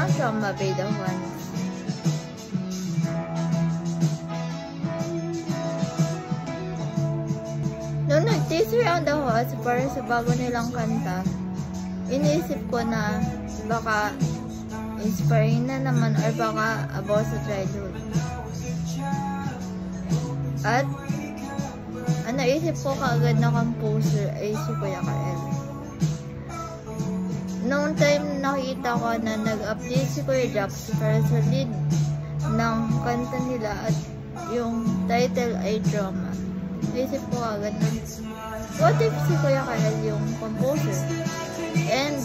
ang trauma by the ones. Nung nag-teaser on the Host para sa bago nilang kanta, iniisip ko na baka inspiring na naman or baka about sa childhood. At ang naisip ko kaagad na composer ay si Kuya Kael. Noong time nakita ko na nag-update si Kuya Jax para sa lead ng kanta nila at yung title ay Drama. Naisip ko agad na what if si Kuya Kael yung composer? And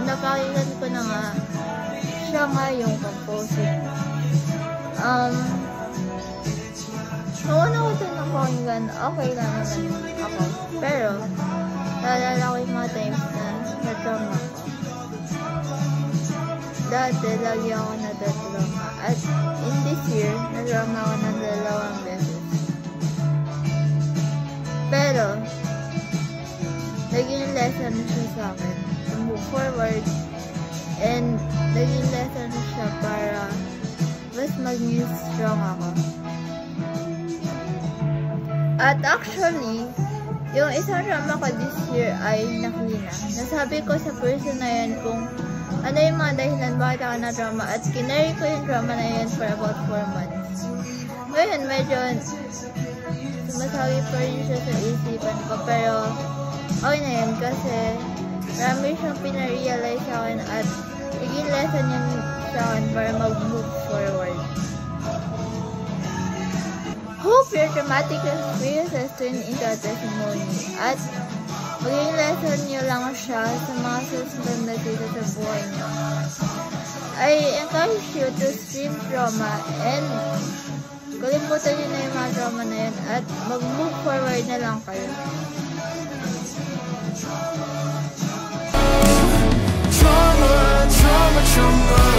napakinggan ko na nga siya nga yung composer. Noon ako ito napakinggan, okay lang naman ako. Pero naalala ko yung mga times na na-trauma ko. Dati lagi ako na-trauma. At in this year, na-trauma ako ng 2 beses. Pero naging lesson siya sa akin to move forward, and naging lesson siya para mas maging strong ako. At actually, yung isang drama ko this year ay naklina. Nasabi ko sa person na yan kung ano yung mga dahilan bakit ako na-drama, at kinary ko yung drama na yan for about 4 months. Ngayon, medyo sumasagi pa rin siya sa isipan ko, pero okay na yan kasi marami siyang pinarealize sa akin at naging lesson yun sa akin para mag-move forward. Hope your traumatic experiences turn into a testimony at maging lesson nyo lang siya sa mga susunod na dito sa buhay nyo. I encourage you to stream trauma and kalimutan nyo na yung mga trauma na yun at mag-move forward na lang kayo. Trauma, trauma, trauma.